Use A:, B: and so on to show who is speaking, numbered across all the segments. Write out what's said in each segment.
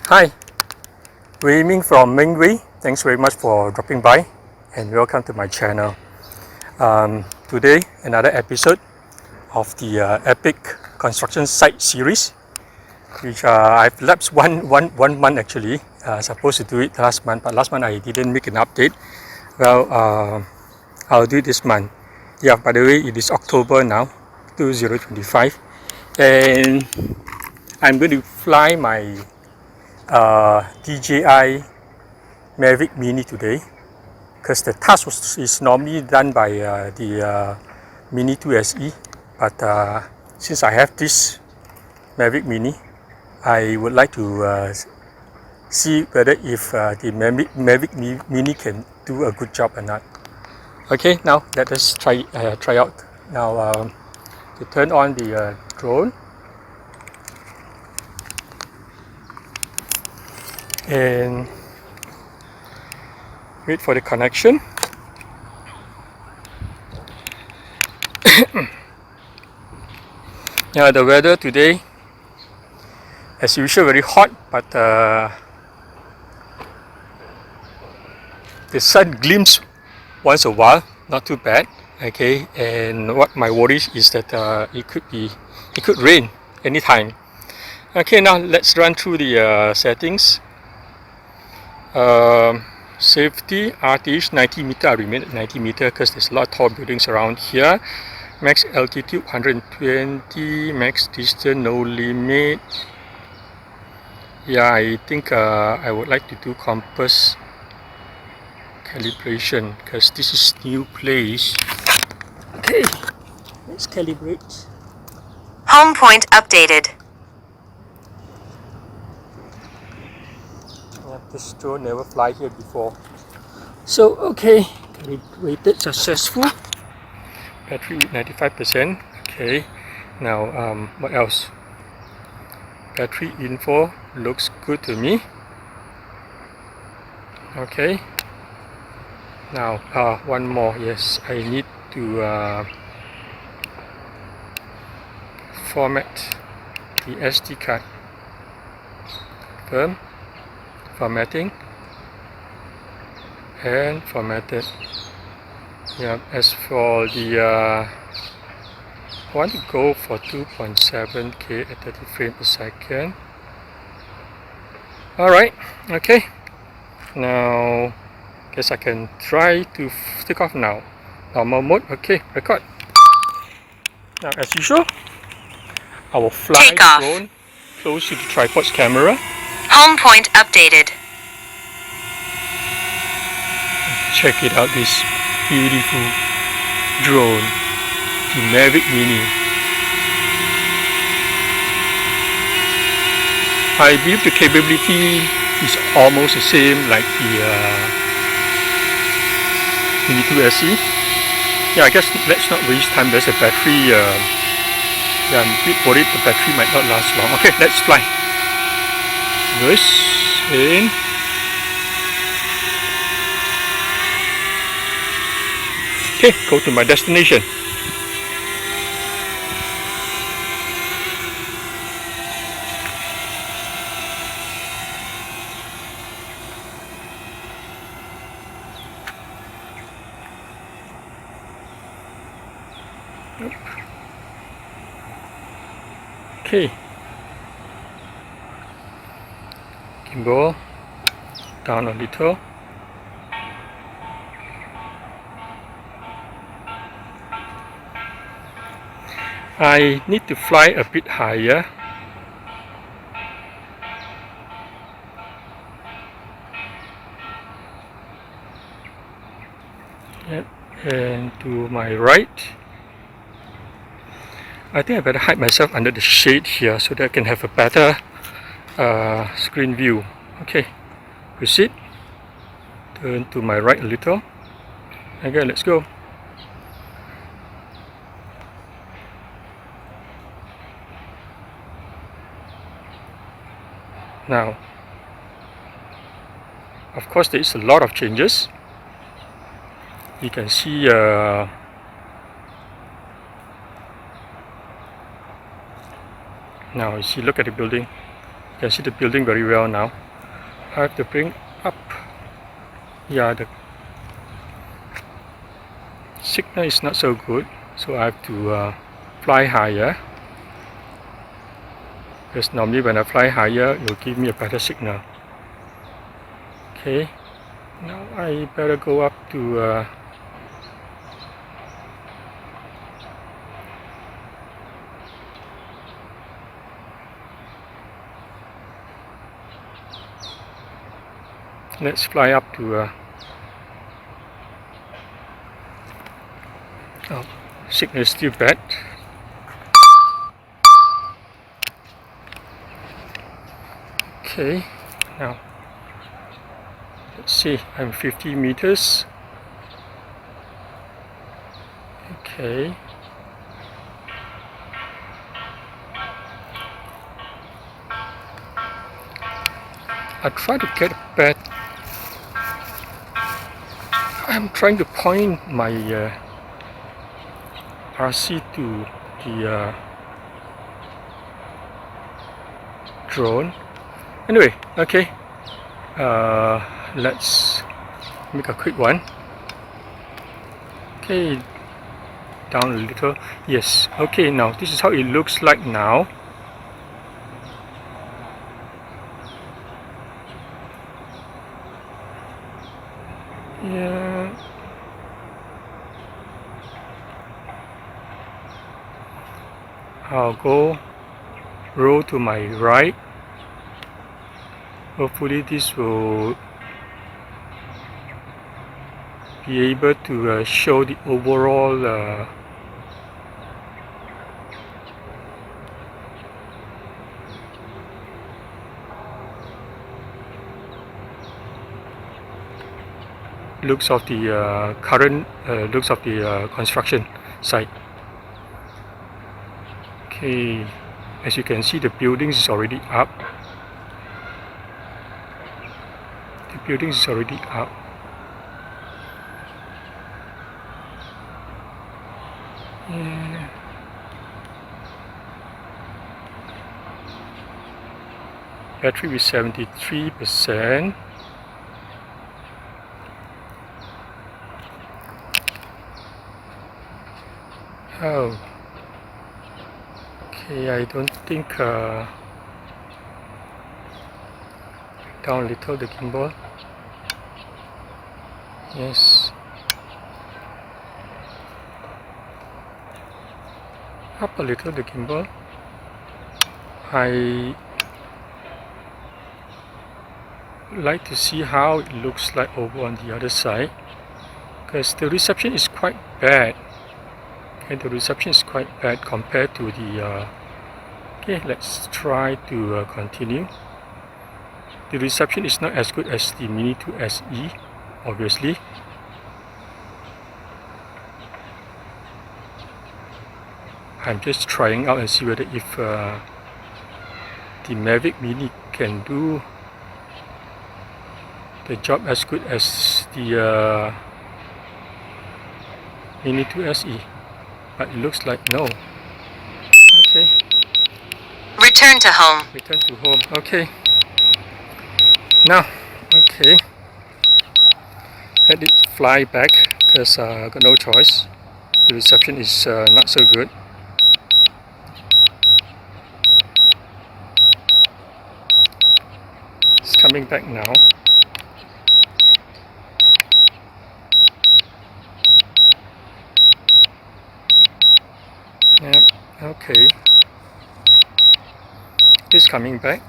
A: Hi, Wei from Mingwei. Thanks very much for dropping by and welcome to my channel. Today, another episode of the Epic Construction Site series, which I've lapsed one month actually. Supposed to do it last month, but last month I didn't make an update. Well, I'll do it this month. Yeah, by the way, it is October now, 2025, and I'm going to fly my DJI Mavic Mini today, because the task is normally done by the Mini 2 SE, but since I have this Mavic Mini, I would like to see whether if the Mavic Mini can do a good job or not. Okay, now let us try out. Now to turn on the drone, and wait for the connection. Yeah, the weather today, as usual, very hot, but the sun gleams once a while, not too bad. Okay, and what my worry is that it could rain anytime. Okay, now let's run through the settings. Safety, RTH 90 meter, I remain at 90 meter because there's a lot of tall buildings around here. Max altitude 120, max distance no limit. Yeah, I think I would like to do compass calibration because this is new place. Okay, let's calibrate.
B: Home point updated.
A: This drone never fly here before. So okay, calibrated successful. Battery 95%. Okay, now what else? Battery info looks good to me. Okay. Now one more. Yes, I need to format the SD card. Confirm. Formatting and formatted. Yeah, as for the I want to go for 2.7K at 30 frames per second. Alright, okay, now guess I can try to take off now. Normal mode. Okay, record. Now as usual, I will fly the drone close to the tripod's camera.
B: Home point updated.
A: Check it out, this beautiful drone, the Mavic Mini. I believe the capability is almost the same like the Mini 2 SE. Yeah, I guess let's not waste time. There's a battery. Yeah, I'm a bit worried the battery might not last long. Okay, let's fly. This in. Okay, go to my destination. Okay. Gimbal down a little. I need to fly a bit higher. Yep. And to my right. I think I better hide myself under the shade here so that I can have a better screen view. Okay, proceed. Turn to my right a little. Okay, let's go. Now, of course, there is a lot of changes. You can see now you see, look at the building. You can see the building very well now. I have to bring up. Yeah, the signal is not so good, so I have to fly higher. Because normally when I fly higher, it will give me a better signal. Okay, now I better go up to let's fly up to oh, signal is still bad. Okay, now let's see, I'm 50 meters. Okay. I try to get back. I'm trying to point my RC to the drone. Anyway, okay. Let's make a quick one. Okay, down a little. Yes. Okay. Now this is how it looks like now. Yeah. I'll go roll to my right. Hopefully this will be able to show the overall looks of the current looks of the construction site. Okay, as you can see, the buildings is already up. The buildings is already up. Yeah. Battery is 73%. Oh. Okay, I don't think down a little the gimbal. Yes. Up a little the gimbal. I like to see how it looks like over on the other side, because the reception is quite bad. Okay, the reception is quite bad compared to the okay, let's try to continue. The reception is not as good as the Mini 2 SE, obviously. I'm just trying out and see whether if the Mavic Mini can do the job as good as the Mini 2 SE, but it looks like no. Okay.
B: Return to home.
A: Return to home. Okay. Now, okay. Let it fly back because I got no choice. The reception is not so good. It's coming back now. Yep. Okay. It is coming back.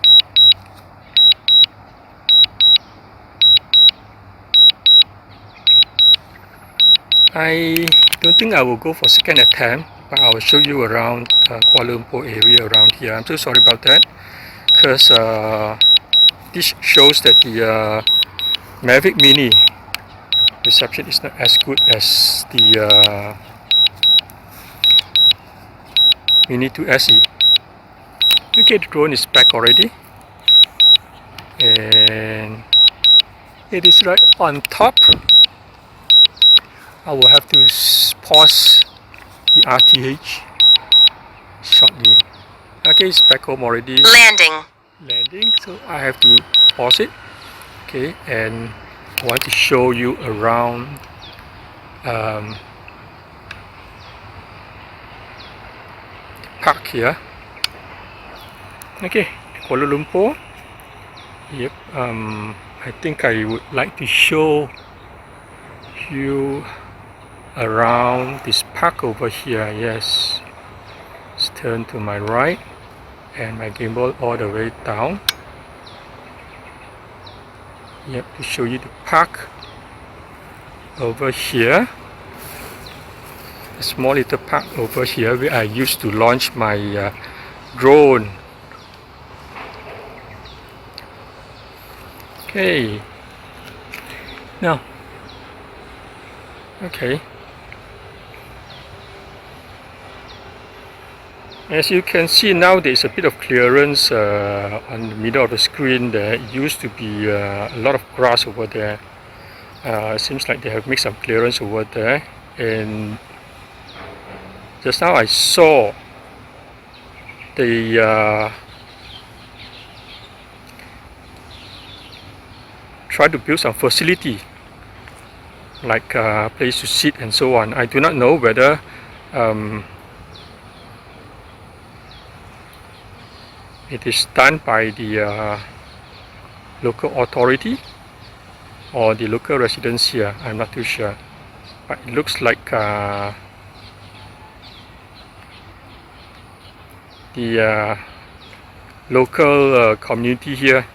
A: I don't think I will go for second attempt, but I will show you around Kuala Lumpur area around here. I'm so sorry about that, because this shows that the Mavic Mini reception is not as good as the Mini 2 SE. Okay, the drone is back already, and it is right on top. I will have to pause the RTH shortly. Okay, it's back home already.
B: Landing.
A: landing, so I have to pause it. Okay, and I want to show you around the park here. Okay, Kuala Lumpur. Yep, I think I would like to show you around this park over here. Yes, let's turn to my right and my gimbal all the way down. Yep, to show you the park over here. A small little park over here where I used to launch my drone. Okay, now, okay, as you can see now, there is a bit of clearance on the middle of the screen there. It used to be a lot of grass over there. It seems like they have made some clearance over there, and just now I saw the try to build some facility like a place to sit and so on. I do not know whether it is done by the local authority or the local residents here. I'm not too sure, but it looks like the local community here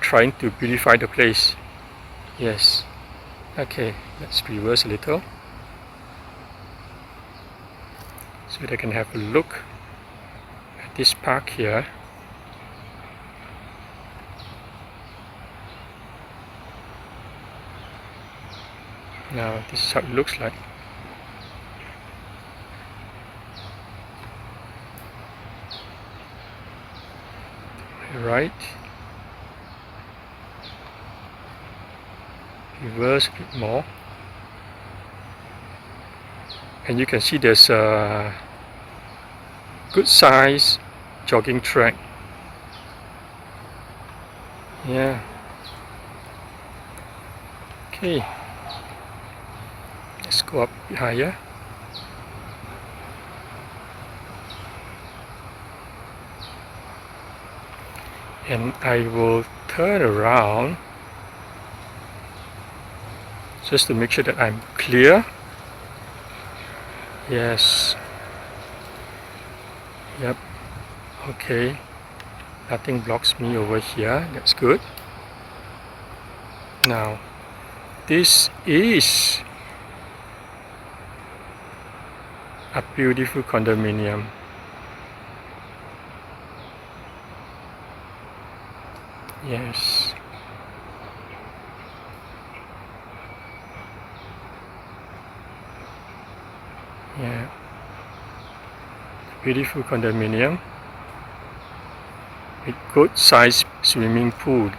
A: trying to beautify the place. Yes. Okay, let's reverse a little so they can have a look at this park here. Now this is how it looks like. Right. Reverse a bit more, and you can see there's a good size jogging track. Yeah. Okay, let's go up higher. And I will turn around just to make sure that I'm clear. Yes. Yep. Okay. Nothing blocks me over here. That's good. Now, this is a beautiful condominium. Yes. Yeah, beautiful condominium with good size swimming pool.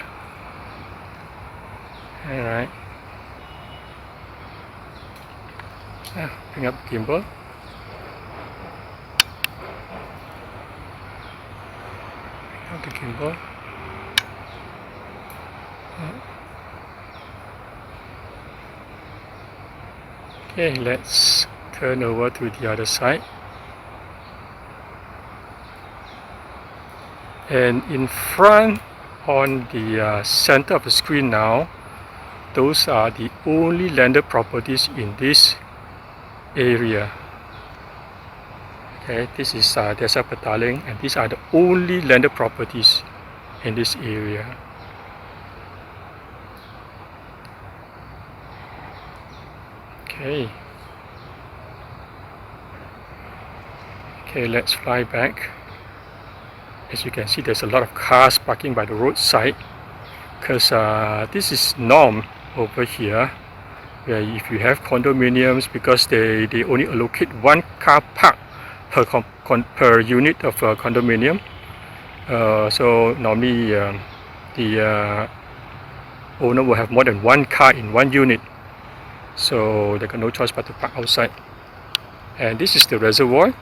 A: Alright, bring up the gimbal. Bring up the gimbal. Okay, let's turn over to the other side, and in front on the center of the screen now, those are the only landed properties in this area. Okay, this is Desa Petaling, and these are the only landed properties in this area. Okay. Okay, let's fly back. As you can see, there's a lot of cars parking by the roadside, because this is norm over here, where if you have condominiums, because they only allocate one car park per unit of condominium. So normally the owner will have more than one car in one unit, so they got no choice but to park outside. And this is the reservoir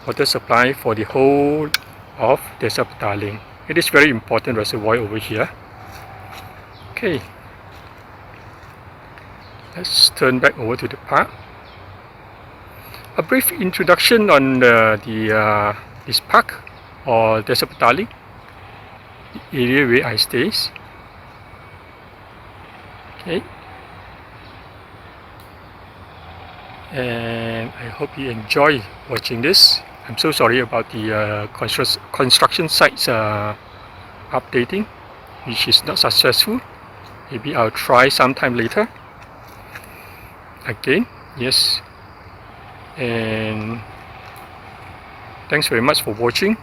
A: water supply for the whole of Desa Petaling. It is very important reservoir over here. Okay, let's turn back over to the park. A brief introduction on this park or Desa Petaling, the area where I stay. Okay, and I hope you enjoy watching this. I'm so sorry about the construction sites updating, which is not successful. Maybe I'll try sometime later. Again, yes. And thanks very much for watching.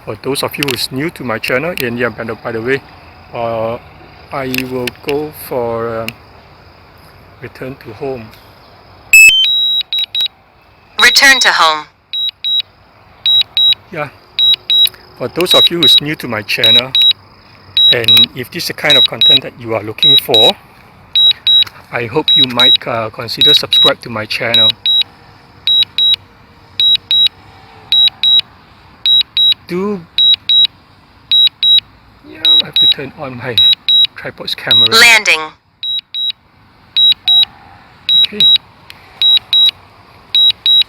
A: For those of you who's new to my channel, and yeah, by the way, I will go for return to home.
B: Return to home.
A: Yeah, for those of you who's new to my channel, and if this is the kind of content that you are looking for, I hope you might consider subscribe to my channel. Yeah, I have to turn on my tripod's camera.
B: Landing.
A: Okay.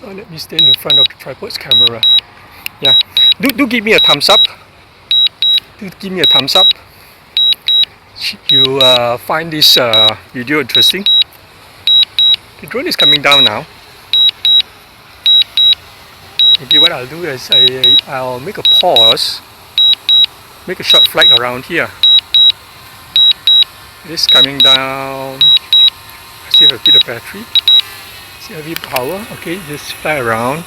A: Let me stand in front of the tripod's camera. Yeah. Do give me a thumbs up. Do give me a thumbs up. You find this video interesting. The drone is coming down now. Maybe what I'll do is I'll make a pause, make a short flight around here. It is coming down. I still have a bit of battery. Still have a bit of power. Okay, just fly around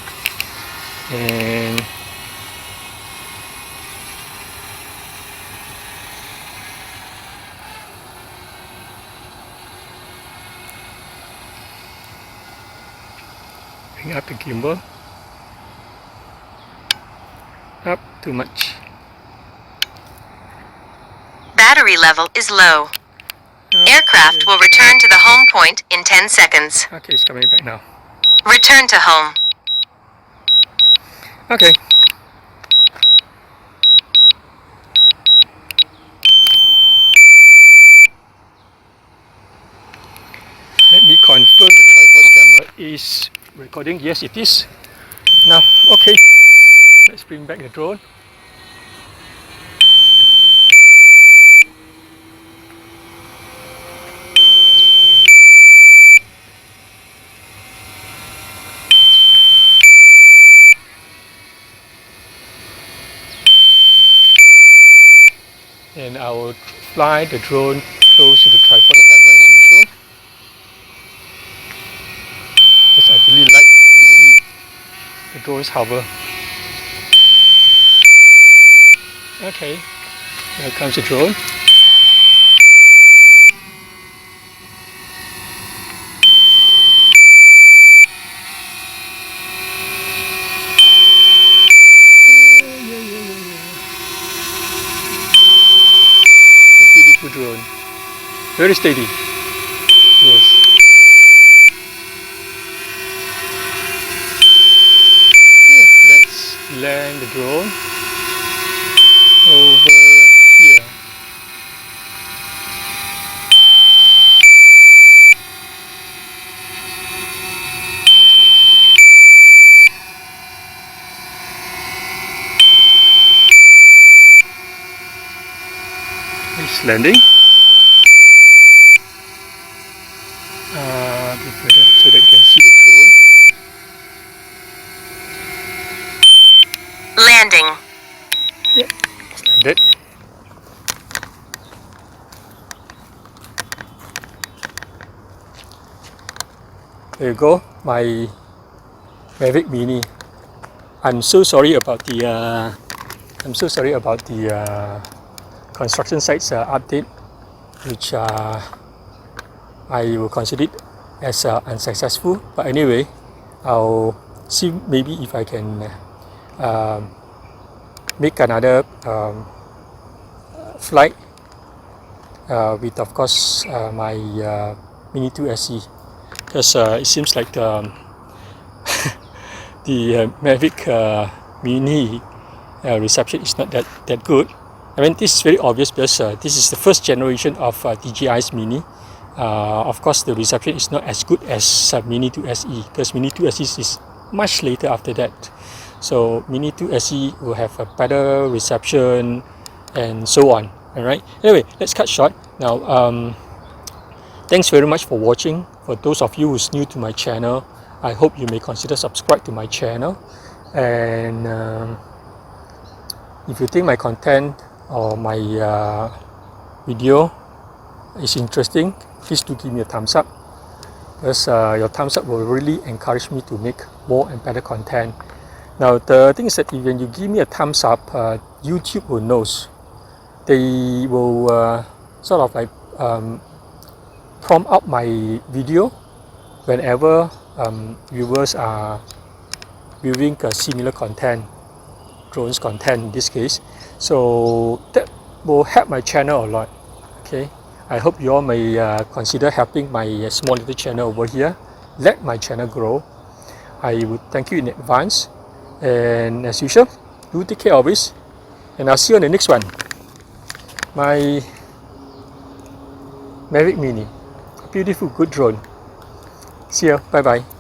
A: and bring up the gimbal. Up too much.
B: Battery level is low. Aircraft will return to the home point in 10 seconds.
A: Okay, it's coming back now.
B: Return to home.
A: Okay. Let me confirm the tripod camera is recording. Yes, it is. Now, okay. Let's bring back the drone. And I will fly the drone close to the tripod camera as usual. Because I really like to see the drones hover. Okay, here comes the drone. A beautiful drone. Very steady. Yes. Okay, let's land the drone over here. It's landing. So that you can see the drone.
B: Landing.
A: Yep, it's landed. There you go, my Mavic Mini. I'm so sorry about the construction sites update, which I will consider it as unsuccessful. But anyway, I'll see maybe if I can make another flight with, of course, my Mini 2 SE, because it seems like the Mavic Mini reception is not that good. I mean, this is very obvious because this is the first generation of DJI's Mini. Of course, the reception is not as good as Mini 2 SE because Mini 2 SE is much later after that. So Mini 2 SE will have a better reception and so on. Alright. Anyway, let's cut short now. Thanks very much for watching. For those of you who's new to my channel, I hope you may consider subscribe to my channel. And if you think my content or my video is interesting, please do give me a thumbs up, because your thumbs up will really encourage me to make more and better content. Now the thing is that when you give me a thumbs up, YouTube will know. They will sort of like prompt up my video whenever viewers are viewing similar content, drones content in this case. So that will help my channel a lot. Okay, I hope you all may consider helping my small little channel over here. Let my channel grow. I would thank you in advance, and as usual, do take care always, and I'll see you on the next one. My Mavic Mini, a beautiful good drone. See you, bye bye.